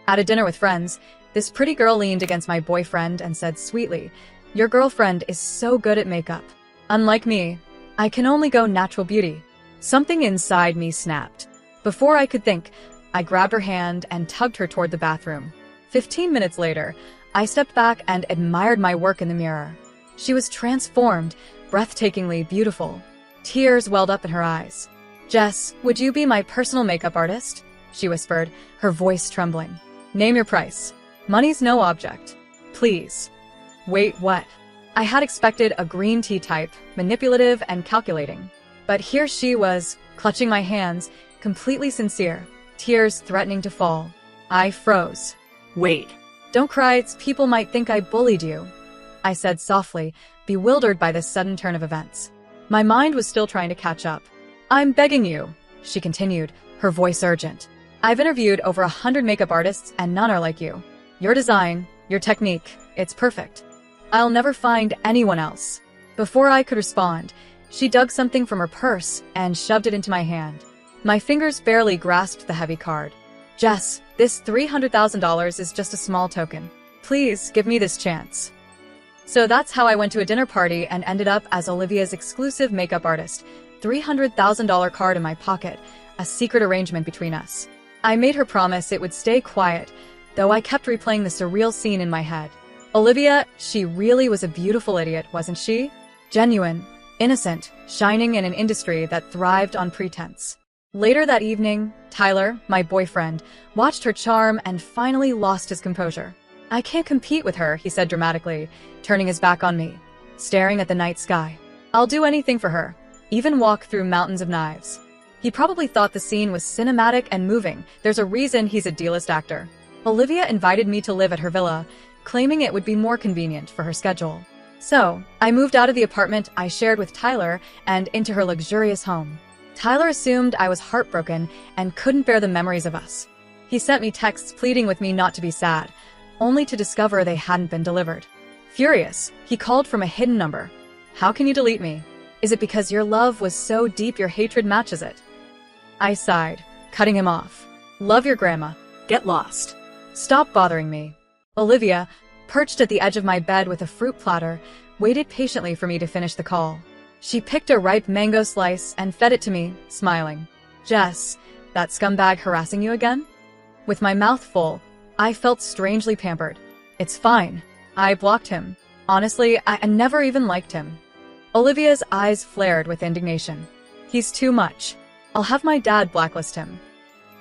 At a dinner with friends, this pretty girl leaned against my boyfriend and said sweetly, "Your girlfriend is so good at makeup. Unlike me, I can only go natural beauty." Something inside me snapped. Before I could think, I grabbed her hand and tugged her toward the bathroom. 15 minutes later, I stepped back and admired my work in the mirror. She was transformed, breathtakingly beautiful. Tears welled up in her eyes. "Jess, would you be my personal makeup artist?" she whispered, her voice trembling. "Name your price. Money's no object. Please." Wait, what? I had expected a green tea type, manipulative and calculating. But here she was, clutching my hands, completely sincere, tears threatening to fall. I froze. "Wait. Don't cry, people might think I bullied you," I said softly, bewildered by this sudden turn of events. My mind was still trying to catch up. "I'm begging you," she continued, her voice urgent. "I've interviewed over 100 makeup artists and none are like you. Your design, your technique, it's perfect. I'll never find anyone else." Before I could respond, she dug something from her purse and shoved it into my hand. My fingers barely grasped the heavy card. "Jess, this $300,000 is just a small token. Please give me this chance." So that's how I went to a dinner party and ended up as Olivia's exclusive makeup artist. $300,000 card in my pocket, a secret arrangement between us. I made her promise it would stay quiet, though I kept replaying the surreal scene in my head. Olivia, she really was a beautiful idiot, wasn't she? Genuine, innocent, shining in an industry that thrived on pretense. Later that evening, Tyler, my boyfriend, watched her charm and finally lost his composure. "I can't compete with her," he said dramatically, turning his back on me, staring at the night sky. "I'll do anything for her, even walk through mountains of knives." He probably thought the scene was cinematic and moving. There's a reason he's a D-list actor. Olivia invited me to live at her villa, claiming it would be more convenient for her schedule. So, I moved out of the apartment I shared with Tyler and into her luxurious home. Tyler assumed I was heartbroken and couldn't bear the memories of us. He sent me texts pleading with me not to be sad, only to discover they hadn't been delivered. Furious, he called from a hidden number. "How can you delete me? Is it because your love was so deep your hatred matches it?" I sighed, cutting him off. "Love your grandma. Get lost. Stop bothering me." Olivia, perched at the edge of my bed with a fruit platter, waited patiently for me to finish the call. She picked a ripe mango slice and fed it to me, smiling. "Jess, that scumbag harassing you again?" With my mouth full, I felt strangely pampered. "It's fine. I blocked him. Honestly, I never even liked him." Olivia's eyes flared with indignation. "He's too much. I'll have my dad blacklist him."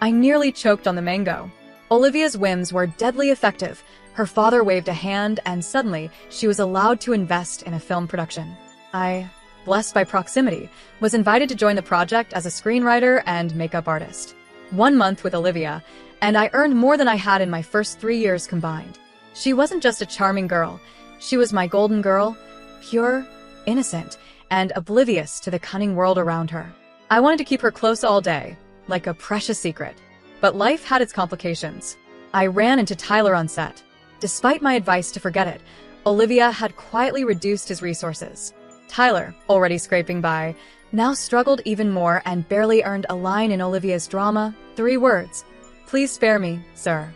I nearly choked on the mango. Olivia's whims were deadly effective. Her father waved a hand and suddenly she was allowed to invest in a film production. I, blessed by proximity, was invited to join the project as a screenwriter and makeup artist. 1 month with Olivia, and I earned more than I had in my first 3 years combined. She wasn't just a charming girl, she was my golden girl, pure, innocent, and oblivious to the cunning world around her. I wanted to keep her close all day, like a precious secret. But life had its complications. I ran into Tyler on set. Despite my advice to forget it, Olivia had quietly reduced his resources. Tyler, already scraping by, now struggled even more and barely earned a line in Olivia's drama, 3 words. "Please spare me, sir."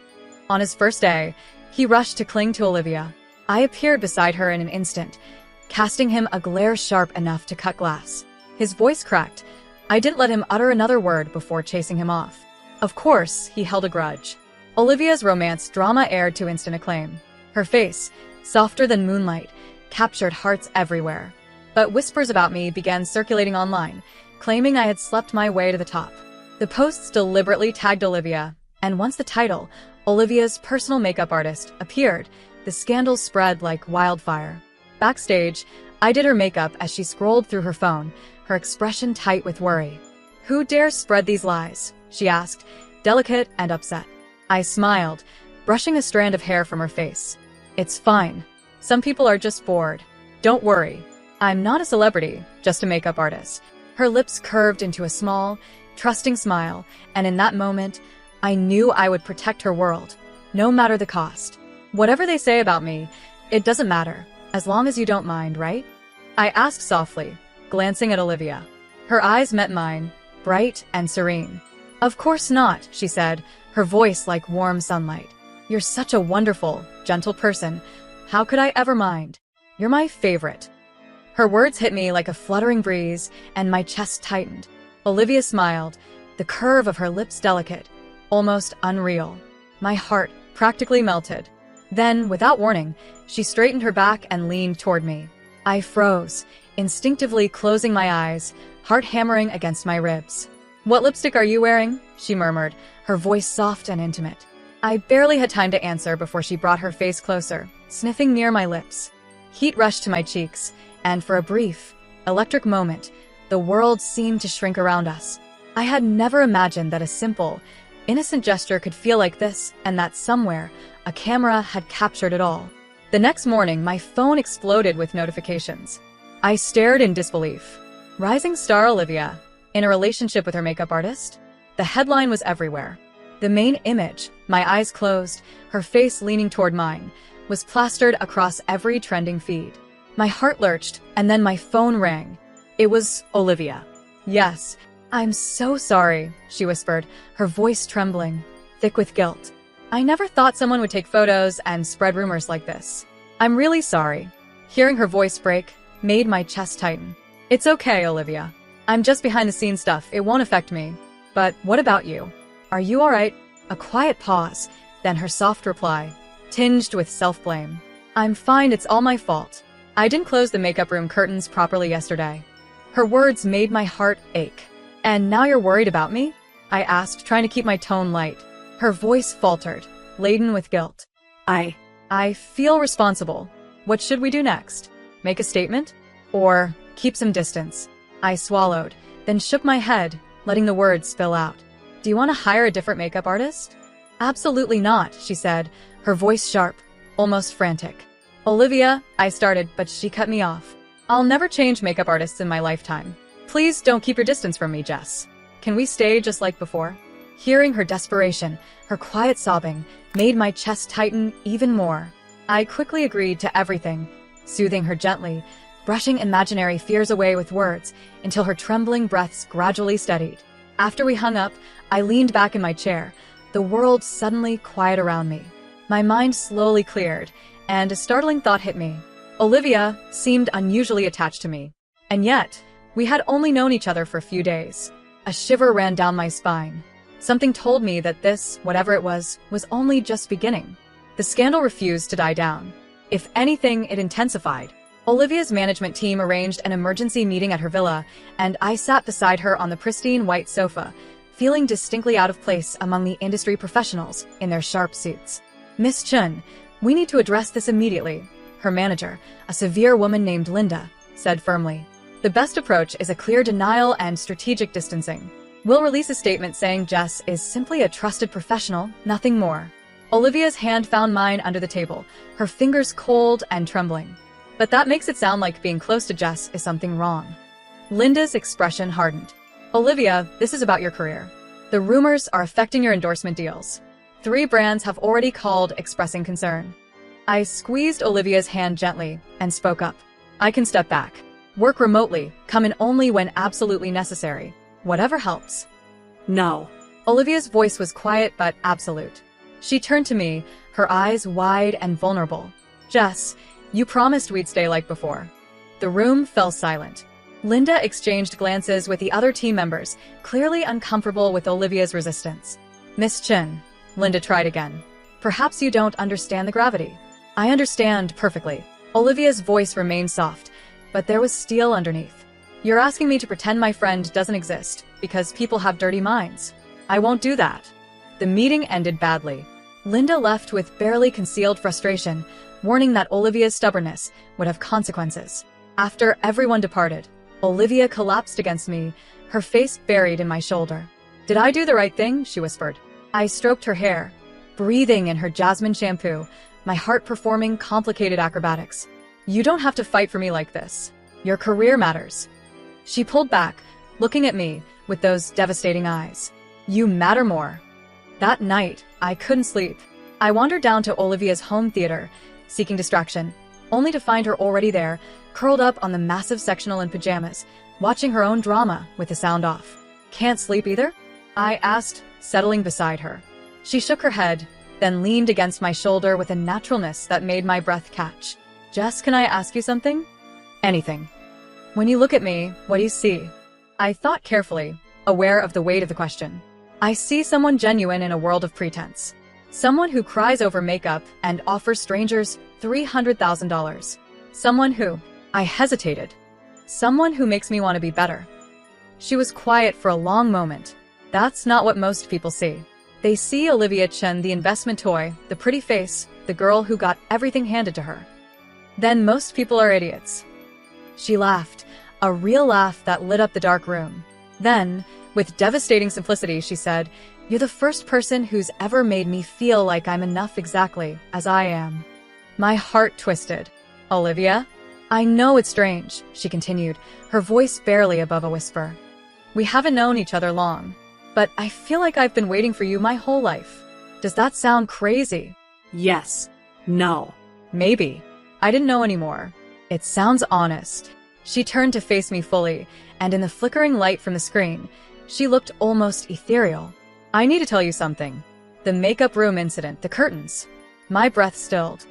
On his first day, he rushed to cling to Olivia. I appeared beside her in an instant, casting him a glare sharp enough to cut glass. His voice cracked. I didn't let him utter another word before chasing him off. Of course, he held a grudge. Olivia's romance drama aired to instant acclaim. Her face, softer than moonlight, captured hearts everywhere. But whispers about me began circulating online, claiming I had slept my way to the top. The posts deliberately tagged Olivia, and once the title, Olivia's personal makeup artist, appeared, the scandal spread like wildfire. Backstage, I did her makeup as she scrolled through her phone, her expression tight with worry. "Who dares spread these lies?" she asked, delicate and upset. I smiled, brushing a strand of hair from her face. "It's fine. Some people are just bored. Don't worry. I'm not a celebrity, just a makeup artist." Her lips curved into a small, trusting smile, and in that moment, I knew I would protect her world, no matter the cost. "Whatever they say about me, it doesn't matter, as long as you don't mind, right?" I asked softly, glancing at Olivia. Her eyes met mine, bright and serene. "Of course not," she said, her voice like warm sunlight. You're such a wonderful, gentle person. How could I ever mind? You're my favorite. Her words hit me like a fluttering breeze, and my chest tightened. Olivia smiled, the curve of her lips delicate, almost unreal. My heart practically melted. Then, without warning, she straightened her back and leaned toward me. I froze, instinctively closing my eyes, heart hammering against my ribs. "What lipstick are you wearing?" she murmured, her voice soft and intimate. I barely had time to answer before she brought her face closer, sniffing near my lips. Heat rushed to my cheeks, and for a brief, electric moment, the world seemed to shrink around us. I had never imagined that a simple, innocent gesture could feel like this, and that somewhere, a camera had captured it all. The next morning, my phone exploded with notifications. I stared in disbelief. Rising star Olivia, in a relationship with her makeup artist? The headline was everywhere. The main image, my eyes closed, her face leaning toward mine, was plastered across every trending feed. My heart lurched, and then my phone rang. It was Olivia. "Yes, I'm so sorry," she whispered, her voice trembling, thick with guilt. "I never thought someone would take photos and spread rumors like this. I'm really sorry." Hearing her voice break made my chest tighten. "It's okay, Olivia. I'm just behind-the-scenes stuff. It won't affect me. But what about you? Are you all right?" A quiet pause, then her soft reply, tinged with self-blame. "I'm fine, it's all my fault. I didn't close the makeup room curtains properly yesterday." Her words made my heart ache. "And now you're worried about me?" I asked, trying to keep my tone light. Her voice faltered, laden with guilt. I feel responsible. What should we do next? Make a statement? Or keep some distance?" I swallowed, then shook my head, letting the words spill out. "Do you want to hire a different makeup artist?" "Absolutely not," she said, her voice sharp, almost frantic. "Olivia," I started, but she cut me off. "I'll never change makeup artists in my lifetime. Please don't keep your distance from me, Jess. Can we stay just like before?" Hearing her desperation, her quiet sobbing, made my chest tighten even more. I quickly agreed to everything, soothing her gently, brushing imaginary fears away with words until her trembling breaths gradually steadied. After we hung up, I leaned back in my chair, the world suddenly quiet around me. My mind slowly cleared, and a startling thought hit me. Olivia seemed unusually attached to me. And yet, we had only known each other for a few days. A shiver ran down my spine. Something told me that this, whatever it was only just beginning. The scandal refused to die down. If anything, it intensified. Olivia's management team arranged an emergency meeting at her villa, and I sat beside her on the pristine white sofa, feeling distinctly out of place among the industry professionals in their sharp suits. "Miss Chun, we need to address this immediately," her manager, a severe woman named Linda, said firmly. "The best approach is a clear denial and strategic distancing. We'll release a statement saying Jess is simply a trusted professional, nothing more." Olivia's hand found mine under the table, her fingers cold and trembling. "But that makes it sound like being close to Jess is something wrong." Linda's expression hardened. "Olivia, this is about your career. The rumors are affecting your endorsement deals. 3 brands have already called expressing concern." I squeezed Olivia's hand gently and spoke up. "I can step back. Work remotely, come in only when absolutely necessary. Whatever helps." "No." Olivia's voice was quiet but absolute. She turned to me, her eyes wide and vulnerable. "Jess, you promised we'd stay like before." The room fell silent. Linda exchanged glances with the other team members, clearly uncomfortable with Olivia's resistance. "Miss Chin," Linda tried again. "Perhaps you don't understand the gravity." "I understand perfectly." Olivia's voice remained soft, but there was steel underneath. "You're asking me to pretend my friend doesn't exist because people have dirty minds. I won't do that." The meeting ended badly. Linda left with barely concealed frustration, warning that Olivia's stubbornness would have consequences. After everyone departed, Olivia collapsed against me, her face buried in my shoulder. "Did I do the right thing?" she whispered. I stroked her hair, breathing in her jasmine shampoo, my heart performing complicated acrobatics. "You don't have to fight for me like this. Your career matters." She pulled back, looking at me with those devastating eyes. "You matter more." That night, I couldn't sleep. I wandered down to Olivia's home theater, seeking distraction, only to find her already there, curled up on the massive sectional in pajamas, watching her own drama with the sound off. "Can't sleep either?" I asked, settling beside her. She shook her head, then leaned against my shoulder with a naturalness that made my breath catch. Jess, can I ask you something? Anything. When you look at me, what do you see? I thought carefully, aware of the weight of the question. I see someone genuine in a world of pretense. Someone who cries over makeup and offers strangers $300,000. Someone who, I hesitated. Someone who makes me want to be better. She was quiet for a long moment. That's not what most people see. They see Olivia Chen, the investment toy, the pretty face, the girl who got everything handed to her. Then most people are idiots. She laughed, a real laugh that lit up the dark room. Then, with devastating simplicity, she said, "You're the first person who's ever made me feel like I'm enough exactly as I am." My heart twisted. Olivia? I know it's strange, she continued, her voice barely above a whisper. We haven't known each other long, but I feel like I've been waiting for you my whole life. Does that sound crazy? Yes. No. Maybe. I didn't know anymore. It sounds honest. She turned to face me fully, and in the flickering light from the screen, she looked almost ethereal. I need to tell you something. The makeup room incident, the curtains. My breath stilled.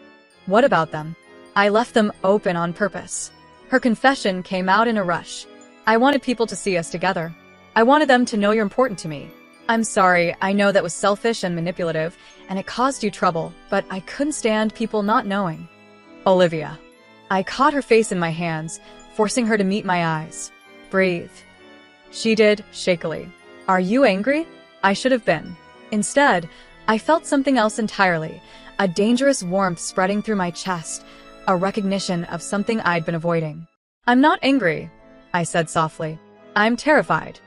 What about them? I left them open on purpose. Her confession came out in a rush. I wanted people to see us together. I wanted them to know you're important to me. I'm sorry, I know that was selfish and manipulative, and it caused you trouble, but I couldn't stand people not knowing. Olivia. I caught her face in my hands, forcing her to meet my eyes. Breathe. She did, shakily. Are you angry? I should have been. Instead, I felt something else entirely, a dangerous warmth spreading through my chest, a recognition of something I'd been avoiding. I'm not angry, I said softly. I'm terrified.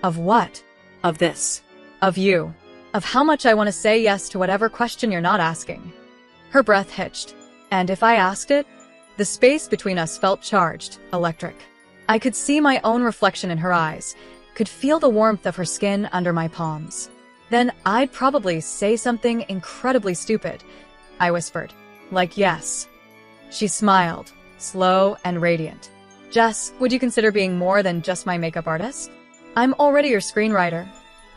Of what? Of this. Of you. Of how much I want to say yes to whatever question you're not asking. Her breath hitched. And if I asked it? The space between us felt charged, electric. I could see my own reflection in her eyes, could feel the warmth of her skin under my palms. Then I'd probably say something incredibly stupid, I whispered. Like yes. She smiled, slow and radiant. Jess, would you consider being more than just my makeup artist? I'm already your screenwriter,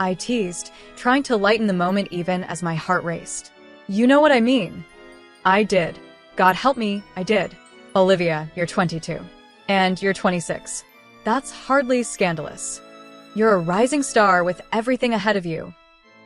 I teased, trying to lighten the moment even as my heart raced. You know what I mean. I did. God help me, I did. Olivia, you're 22. And you're 26. That's hardly scandalous. You're a rising star with everything ahead of you.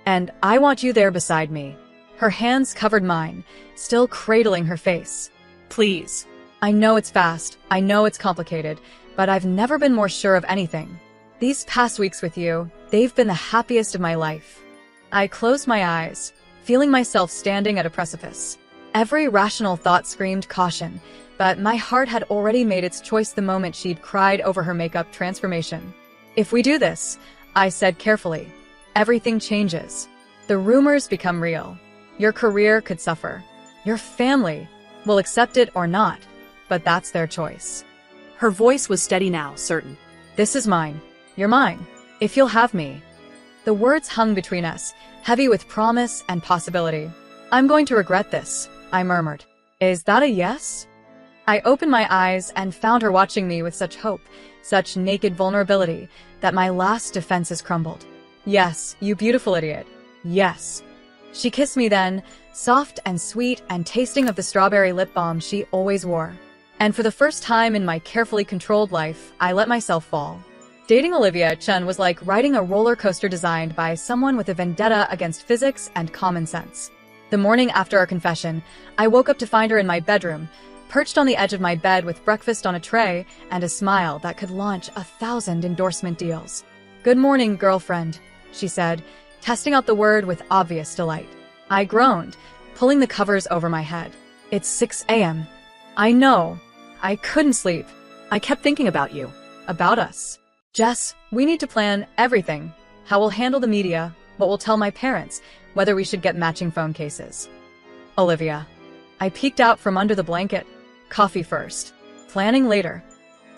And I want you there beside me. Her hands covered mine, still cradling her face. Please. I know it's fast, I know it's complicated, but I've never been more sure of anything. These past weeks with you, they've been the happiest of my life. I closed my eyes, feeling myself standing at a precipice. Every rational thought screamed caution, but my heart had already made its choice the moment she'd cried over her makeup transformation. If we do this, I said carefully, everything changes. The rumors become real. Your career could suffer. Your family will accept it or not, but that's their choice. Her voice was steady now, certain. This is mine. You're mine. If you'll have me. The words hung between us, heavy with promise and possibility. I'm going to regret this, I murmured. Is that a yes? I opened my eyes and found her watching me with such hope, such naked vulnerability, that my last defenses crumbled. Yes, you beautiful idiot. Yes. She kissed me then, soft and sweet and tasting of the strawberry lip balm she always wore. And for the first time in my carefully controlled life, I let myself fall. Dating Olivia Chen was like riding a roller coaster designed by someone with a vendetta against physics and common sense. The morning after our confession, I woke up to find her in my bedroom, perched on the edge of my bed with breakfast on a tray and a smile that could launch 1,000 endorsement deals. Good morning, girlfriend, she said, testing out the word with obvious delight. I groaned, pulling the covers over my head. It's 6 a.m. I know. I couldn't sleep. I kept thinking about you. About us. Jess, we need to plan everything. How we'll handle the media, what we'll tell my parents, whether we should get matching phone cases. Olivia. I peeked out from under the blanket. Coffee first. Planning later.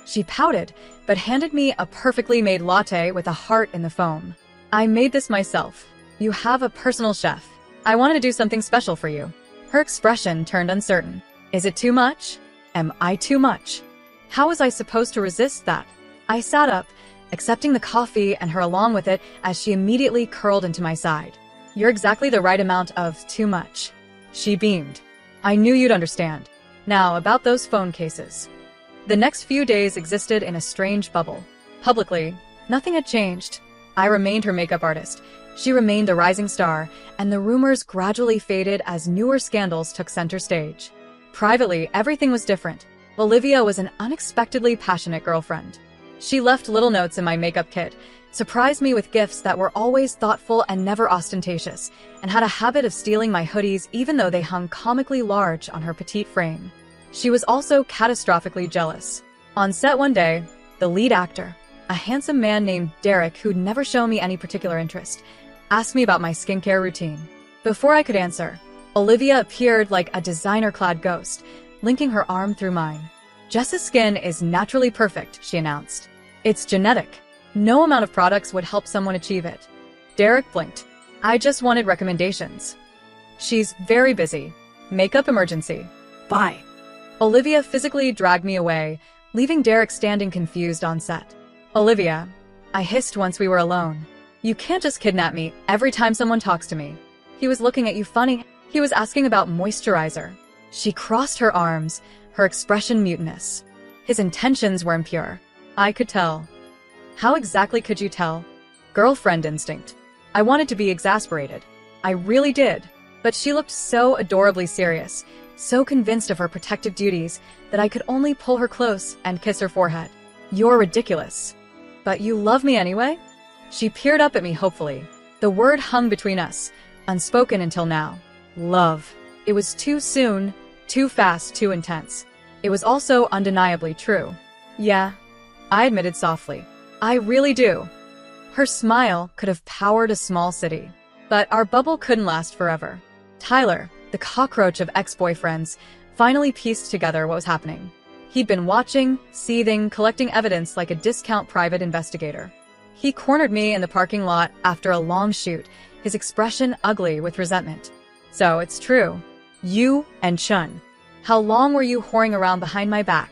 She pouted, but handed me a perfectly made latte with a heart in the foam. I made this myself. You have a personal chef. I wanted to do something special for you. Her expression turned uncertain. Is it too much? Am I too much? How was I supposed to resist that? I sat up, accepting the coffee and her along with it as she immediately curled into my side. You're exactly the right amount of too much. She beamed. I knew you'd understand. Now, about those phone cases. The next few days existed in a strange bubble. Publicly, nothing had changed. I remained her makeup artist. She remained the rising star, and the rumors gradually faded as newer scandals took center stage. Privately, everything was different. Olivia was an unexpectedly passionate girlfriend. She left little notes in my makeup kit, surprised me with gifts that were always thoughtful and never ostentatious, and had a habit of stealing my hoodies even though they hung comically large on her petite frame. She was also catastrophically jealous. On set one day, the lead actor, a handsome man named Derek who'd never shown me any particular interest, asked me about my skincare routine. Before I could answer, Olivia appeared like a designer-clad ghost, linking her arm through mine. Jess's skin is naturally perfect, she announced. It's genetic. No amount of products would help someone achieve it. Derek blinked. I just wanted recommendations. She's very busy. Makeup emergency. Bye. Olivia physically dragged me away, leaving Derek standing confused on set. Olivia, I hissed once we were alone. You can't just kidnap me every time someone talks to me. He was looking at you funny. He was asking about moisturizer. She crossed her arms, her expression mutinous. His intentions were impure. I could tell. How exactly could you tell? Girlfriend instinct. I wanted to be exasperated. I really did. But she looked so adorably serious, so convinced of her protective duties, that I could only pull her close and kiss her forehead. You're ridiculous. But you love me anyway? She peered up at me hopefully. The word hung between us, unspoken until now. Love. It was too soon, too fast, too intense. It was also undeniably true. Yeah, I admitted softly. I really do. Her smile could have powered a small city. But our bubble couldn't last forever. Tyler, the cockroach of ex-boyfriends, finally pieced together what was happening. He'd been watching, seething, collecting evidence like a discount private investigator. He cornered me in the parking lot after a long shoot, his expression ugly with resentment. So it's true. You and Chun. How long were you whoring around behind my back?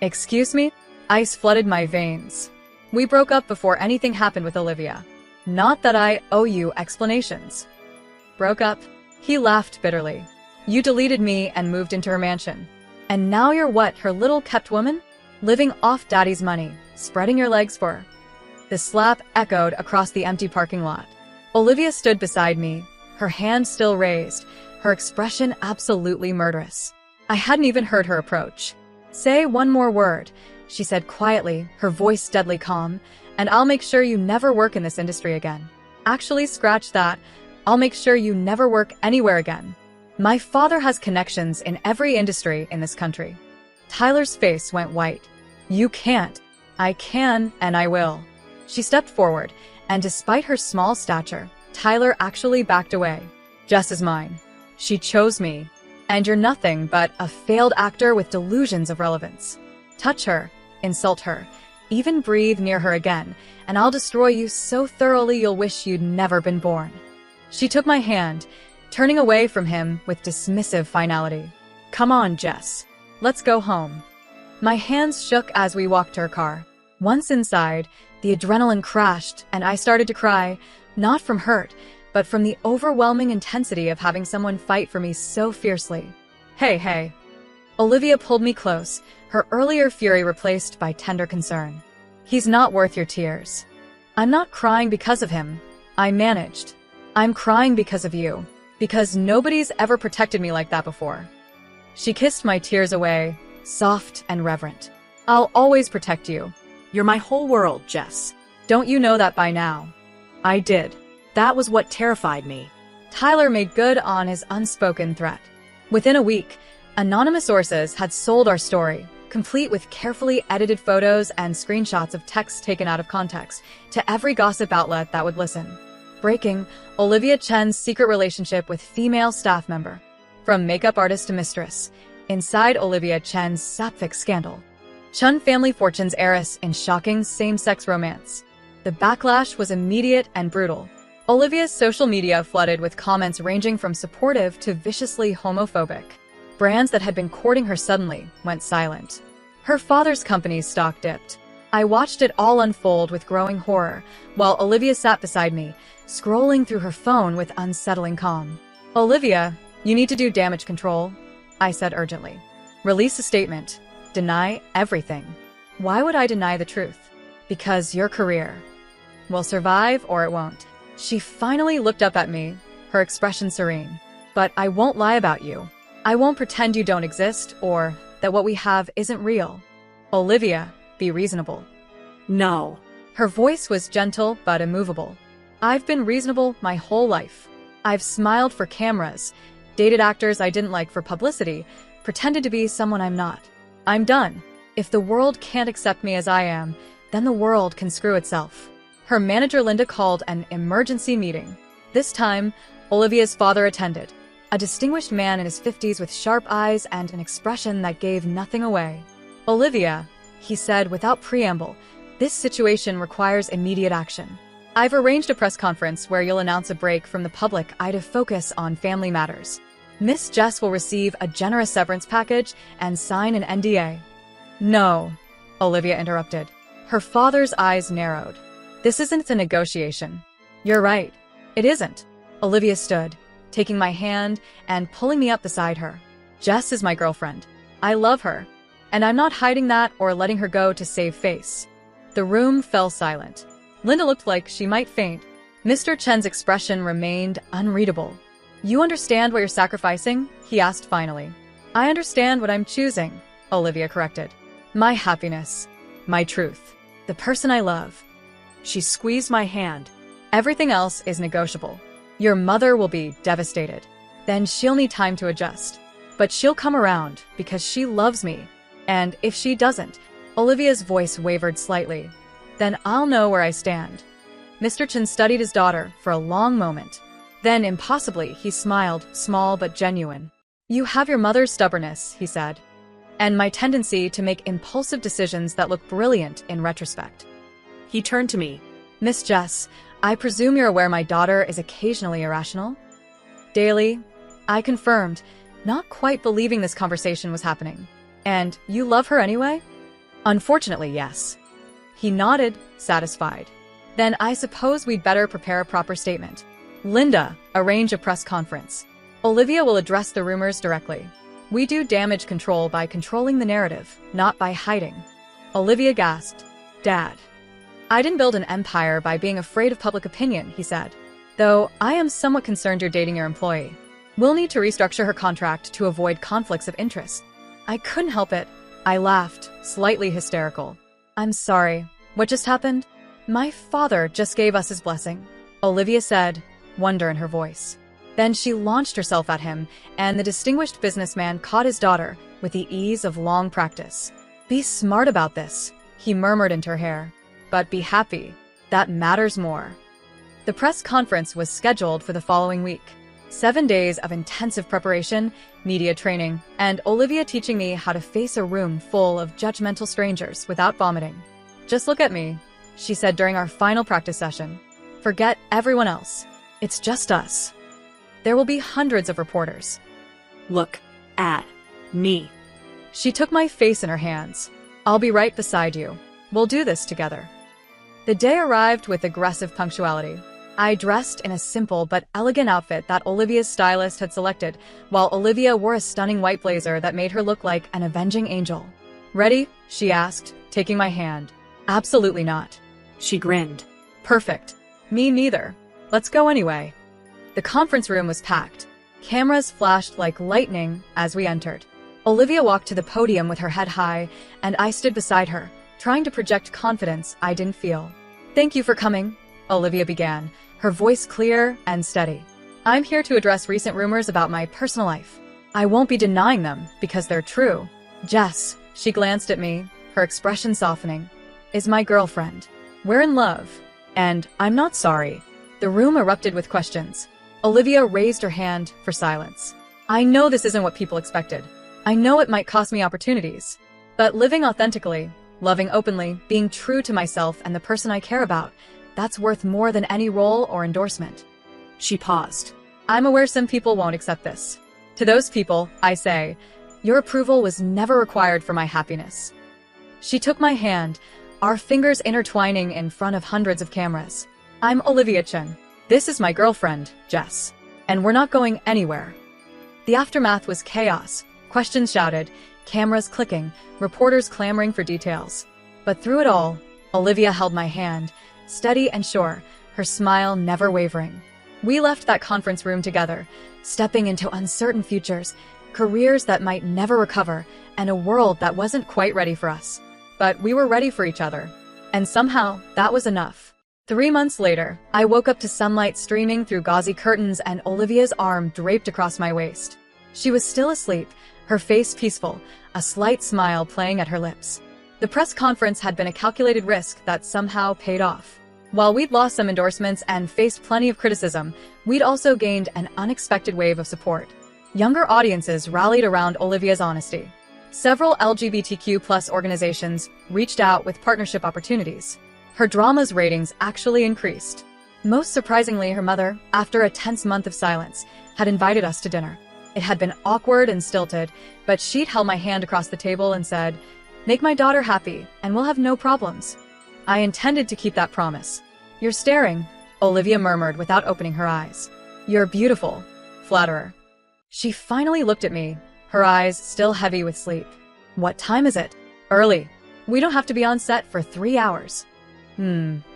Excuse me? Ice flooded my veins. We broke up before anything happened with Olivia. Not that I owe you explanations. Broke up? He laughed bitterly. You deleted me and moved into her mansion. And now you're what, her little kept woman? Living off daddy's money, spreading your legs for her. The slap echoed across the empty parking lot. Olivia stood beside me, her hand still raised, her expression absolutely murderous. I hadn't even heard her approach. Say one more word, she said quietly, her voice deadly calm, and I'll make sure you never work in this industry again. Actually, scratch that. I'll make sure you never work anywhere again. My father has connections in every industry in this country. Tyler's face went white. You can't. I can, and I will. She stepped forward, and despite her small stature, Tyler actually backed away. Jess is mine. She chose me. And you're nothing but a failed actor with delusions of relevance. Touch her, insult her, even breathe near her again, and I'll destroy you so thoroughly you'll wish you'd never been born. She took my hand, turning away from him with dismissive finality. Come on, Jess. Let's go home. My hands shook as we walked to her car. Once inside, the adrenaline crashed, and I started to cry, not from hurt, but from the overwhelming intensity of having someone fight for me so fiercely. Hey. Olivia pulled me close, her earlier fury replaced by tender concern. He's not worth your tears. I'm not crying because of him. I managed. I'm crying because of you. Because nobody's ever protected me like that before. She kissed my tears away, soft and reverent. I'll always protect you. You're my whole world, Jess. Don't you know that by now? I did. That was what terrified me. Tyler made good on his unspoken threat. Within a week, anonymous sources had sold our story, complete with carefully edited photos and screenshots of texts taken out of context, to every gossip outlet that would listen. Breaking, Olivia Chen's secret relationship with female staff member. From makeup artist to mistress. Inside Olivia Chen's sapphic scandal. Chun family fortune's heiress in shocking same-sex romance. The backlash was immediate and brutal. Olivia's social media flooded with comments ranging from supportive to viciously homophobic. Brands that had been courting her suddenly went silent. Her father's company's stock dipped. I watched it all unfold with growing horror, while Olivia sat beside me, scrolling through her phone with unsettling calm. Olivia, you need to do damage control, I said urgently. Release a statement. Deny everything. Why would I deny the truth? Because your career will survive or it won't. She finally looked up at me, her expression serene. But I won't lie about you. I won't pretend you don't exist or that what we have isn't real. Olivia, be reasonable. No. Her voice was gentle but immovable. I've been reasonable my whole life. I've smiled for cameras, dated actors I didn't like for publicity, pretended to be someone I'm not. I'm done. If the world can't accept me as I am, then the world can screw itself. Her manager Linda called an emergency meeting. This time, Olivia's father attended. A distinguished man in his 50s with sharp eyes and an expression that gave nothing away. Olivia, he said without preamble, this situation requires immediate action. I've arranged a press conference where you'll announce a break from the public eye to focus on family matters. Miss Jess will receive a generous severance package and sign an NDA. No, Olivia interrupted. Her father's eyes narrowed. This isn't a negotiation. You're right. It isn't. Olivia stood, taking my hand and pulling me up beside her. Jess is my girlfriend. I love her. And I'm not hiding that or letting her go to save face. The room fell silent. Linda looked like she might faint. Mr. Chen's expression remained unreadable. You understand what you're sacrificing? He asked finally. I understand what I'm choosing, Olivia corrected. My happiness. My truth. The person I love. She squeezed my hand. Everything else is negotiable. Your mother will be devastated. Then she'll need time to adjust. But she'll come around because she loves me. And if she doesn't, Olivia's voice wavered slightly, then I'll know where I stand. Mr. Chen studied his daughter for a long moment. Then, impossibly, he smiled, small but genuine. You have your mother's stubbornness, he said, and my tendency to make impulsive decisions that look brilliant in retrospect. He turned to me. Miss Jess, I presume you're aware my daughter is occasionally irrational? Daily, I confirmed, not quite believing this conversation was happening. And you love her anyway? Unfortunately, yes. He nodded, satisfied. Then I suppose we'd better prepare a proper statement. Linda, arrange a press conference. Olivia will address the rumors directly. We do damage control by controlling the narrative, not by hiding. Olivia gasped. Dad. I didn't build an empire by being afraid of public opinion, he said. Though I am somewhat concerned you're dating your employee. We'll need to restructure her contract to avoid conflicts of interest. I couldn't help it. I laughed, slightly hysterical. I'm sorry. What just happened? My father just gave us his blessing, Olivia said, wonder in her voice. Then she launched herself at him, and the distinguished businessman caught his daughter with the ease of long practice. Be smart about this, he murmured into her hair. But be happy. That matters more. The press conference was scheduled for the following week. 7 days of intensive preparation, media training, and Olivia teaching me how to face a room full of judgmental strangers without vomiting. Just look at me, she said during our final practice session. Forget everyone else. It's just us. There will be hundreds of reporters. Look at me. She took my face in her hands. I'll be right beside you. We'll do this together. The day arrived with aggressive punctuality. I dressed in a simple but elegant outfit that Olivia's stylist had selected, while Olivia wore a stunning white blazer that made her look like an avenging angel. Ready? She asked, taking my hand. Absolutely not. She grinned. Perfect. Me neither. Let's go anyway. The conference room was packed. Cameras flashed like lightning as we entered. Olivia walked to the podium with her head high, and I stood beside her, trying to project confidence I didn't feel. Thank you for coming, Olivia began, her voice clear and steady. I'm here to address recent rumors about my personal life. I won't be denying them because they're true. Jess, she glanced at me, her expression softening, is my girlfriend. We're in love. And I'm not sorry. The room erupted with questions. Olivia raised her hand for silence. I know this isn't what people expected. I know it might cost me opportunities. But living authentically, loving openly, being true to myself and the person I care about, that's worth more than any role or endorsement. She paused. I'm aware some people won't accept this. To those people, I say, your approval was never required for my happiness. She took my hand, our fingers intertwining in front of hundreds of cameras. I'm Olivia Chen. This is my girlfriend, Jess. And we're not going anywhere. The aftermath was chaos. Questions shouted, cameras clicking, reporters clamoring for details. But through it all, Olivia held my hand, steady and sure, her smile never wavering. We left that conference room together, stepping into uncertain futures, careers that might never recover, and a world that wasn't quite ready for us. But we were ready for each other. And somehow, that was enough. 3 months later, I woke up to sunlight streaming through gauzy curtains and Olivia's arm draped across my waist. She was still asleep, her face peaceful, a slight smile playing at her lips. The press conference had been a calculated risk that somehow paid off. While we'd lost some endorsements and faced plenty of criticism, we'd also gained an unexpected wave of support. Younger audiences rallied around Olivia's honesty. Several LGBTQ+ organizations reached out with partnership opportunities. Her drama's ratings actually increased. Most surprisingly, her mother, after a tense month of silence, had invited us to dinner. It had been awkward and stilted, but she'd held my hand across the table and said, "Make my daughter happy, and we'll have no problems." I intended to keep that promise. "You're staring," Olivia murmured without opening her eyes. "You're beautiful." Flatterer. She finally looked at me, her eyes still heavy with sleep. "What time is it?" "Early. We don't have to be on set for 3 hours."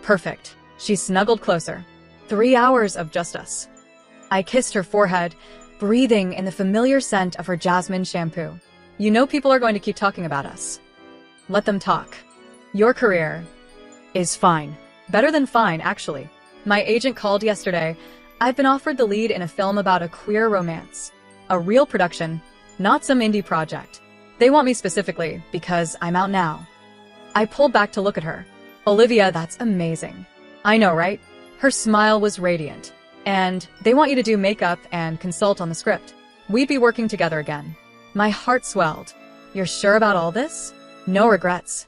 Perfect." She snuggled closer. 3 hours of just us. I kissed her forehead, breathing in the familiar scent of her jasmine shampoo. "You know people are going to keep talking about us. Let them talk. Your career is fine. Better than fine, actually. My agent called yesterday. I've been offered the lead in a film about a queer romance. A real production, not some indie project. They want me specifically because I'm out now." I pulled back to look at her. "Olivia, that's amazing." "I know, right?" Her smile was radiant. "And they want you to do makeup and consult on the script. We'd be working together again." My heart swelled. "You're sure about all this?" "No regrets."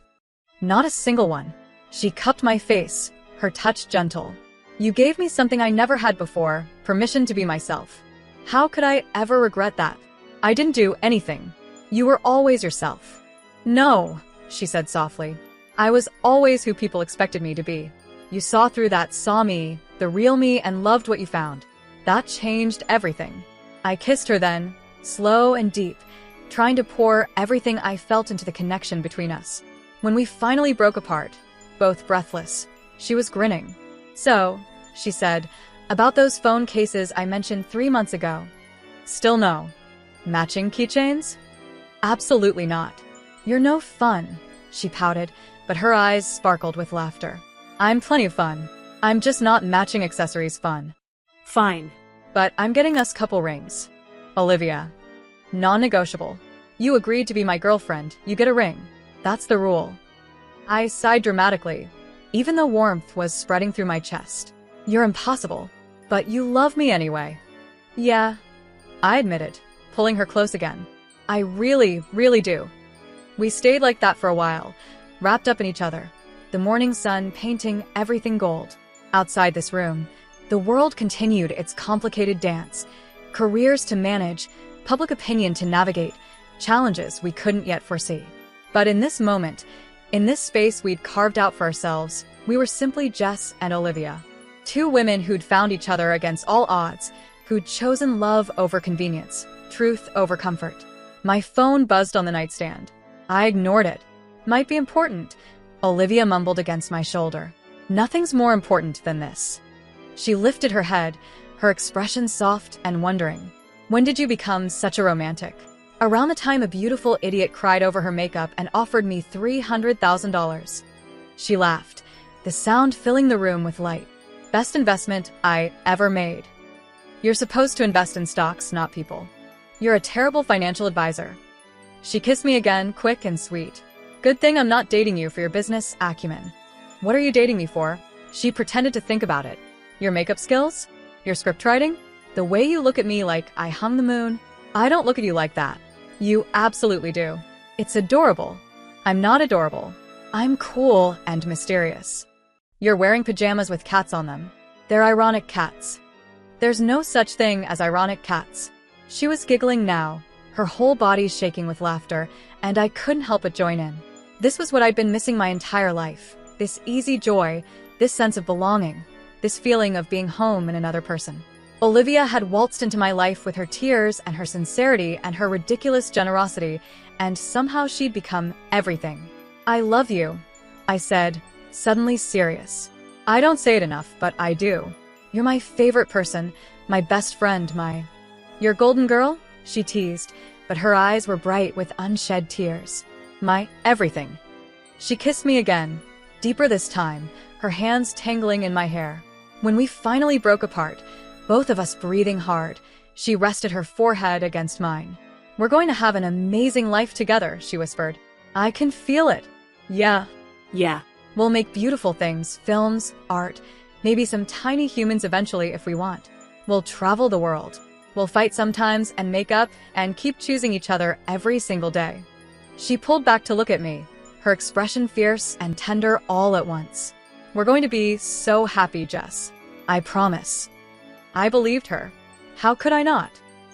"Not a single one." She cupped my face, her touch gentle. "You gave me something I never had before, permission to be myself. How could I ever regret that? I didn't do anything. You were always yourself." "No," she said softly. "I was always who people expected me to be. You saw through that, saw me, the real me, and loved what you found. That changed everything." I kissed her then, slow and deep, trying to pour everything I felt into the connection between us. When we finally broke apart, both breathless, she was grinning. "So," she said, "about those phone cases I mentioned 3 months ago." "Still no." "Matching keychains?" "Absolutely not." "You're no fun," she pouted, but her eyes sparkled with laughter. "I'm plenty of fun. I'm just not matching accessories fun." Fine. "But I'm getting us couple rings." "Olivia." "Non-negotiable. You agreed to be my girlfriend, you get a ring. That's the rule." I sighed dramatically, even though warmth was spreading through my chest. "You're impossible. But you love me anyway." "Yeah," I admitted, pulling her close again. "I really, really do." We stayed like that for a while, wrapped up in each other, the morning sun painting everything gold. Outside this room, the world continued its complicated dance. Careers to manage, public opinion to navigate, challenges we couldn't yet foresee. But in this moment, in this space we'd carved out for ourselves, we were simply Jess and Olivia. 2 women who'd found each other against all odds, who'd chosen love over convenience, truth over comfort. My phone buzzed on the nightstand. I ignored it. "Might be important," Olivia mumbled against my shoulder. "Nothing's more important than this." She lifted her head, her expression soft and wondering. "When did you become such a romantic?" "Around the time a beautiful idiot cried over her makeup and offered me $300,000. She laughed, the sound filling the room with light. "Best investment I ever made." "You're supposed to invest in stocks, not people. You're a terrible financial advisor." She kissed me again, quick and sweet. "Good thing I'm not dating you for your business acumen." "What are you dating me for?" She pretended to think about it. "Your makeup skills? Your script writing? The way you look at me like I hung the moon?" "I don't look at you like that." "You absolutely do. It's adorable." "I'm not adorable. I'm cool and mysterious." "You're wearing pajamas with cats on them. They're ironic cats." "There's no such thing as ironic cats." She was giggling now, her whole body shaking with laughter, and I couldn't help but join in. This was what I'd been missing my entire life. This easy joy, this sense of belonging. this feeling of being home in another person. Olivia had waltzed into my life with her tears and her sincerity and her ridiculous generosity, and somehow she'd become everything. "I love you," I said, suddenly serious. I don't say it enough, but I do. "You're my favorite person, my best friend, my—" "Your golden girl?" she teased, but her eyes were bright with unshed tears. "My everything." She kissed me again, deeper this time, her hands tangling in my hair. When we finally broke apart, both of us breathing hard, she rested her forehead against mine. "We're going to have an amazing life together," she whispered. "I can feel it." "Yeah." Yeah. "We'll make beautiful things, films, art, maybe some tiny humans eventually if we want. We'll travel the world. We'll fight sometimes and make up and keep choosing each other every single day." She pulled back to look at me, her expression fierce and tender all at once. "We're going to be so happy, Jess. I promise." I believed her. How could I not?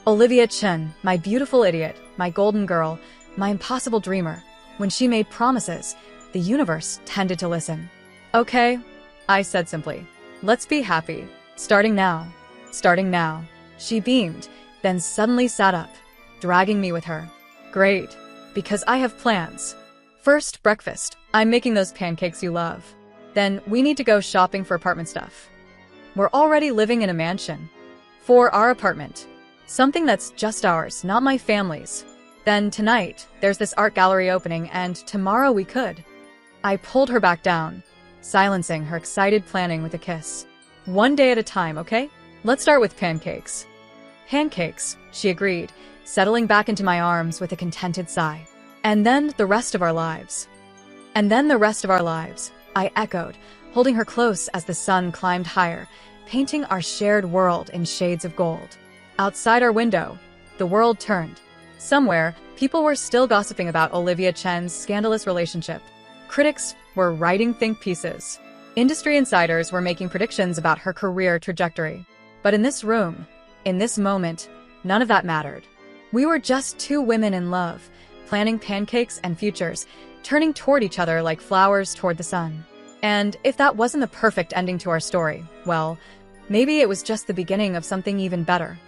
Olivia Chen, my beautiful idiot, my golden girl, my impossible dreamer. When she made promises, the universe tended to listen. "Okay," I said simply. "Let's be happy. Starting now. Starting now." She beamed, then suddenly sat up, dragging me with her. "Great, because I have plans. First, breakfast. I'm making those pancakes you love. Then we need to go shopping for apartment stuff. We're already living in a mansion. For our apartment. Something that's just ours, not my family's. Then tonight, there's this art gallery opening, and tomorrow we could." I pulled her back down, silencing her excited planning with a kiss. "One day at a time, okay? Let's start with pancakes." "Pancakes," she agreed, settling back into my arms with a contented sigh. "And then the rest of our lives." "And then the rest of our lives," I echoed, holding her close as the sun climbed higher, painting our shared world in shades of gold. Outside our window, the world turned. Somewhere, people were still gossiping about Olivia Chen's scandalous relationship. Critics were writing think pieces. Industry insiders were making predictions about her career trajectory. But in this room, in this moment, none of that mattered. We were just two women in love, planning pancakes and futures, turning toward each other like flowers toward the sun. And if that wasn't the perfect ending to our story, well, maybe it was just the beginning of something even better.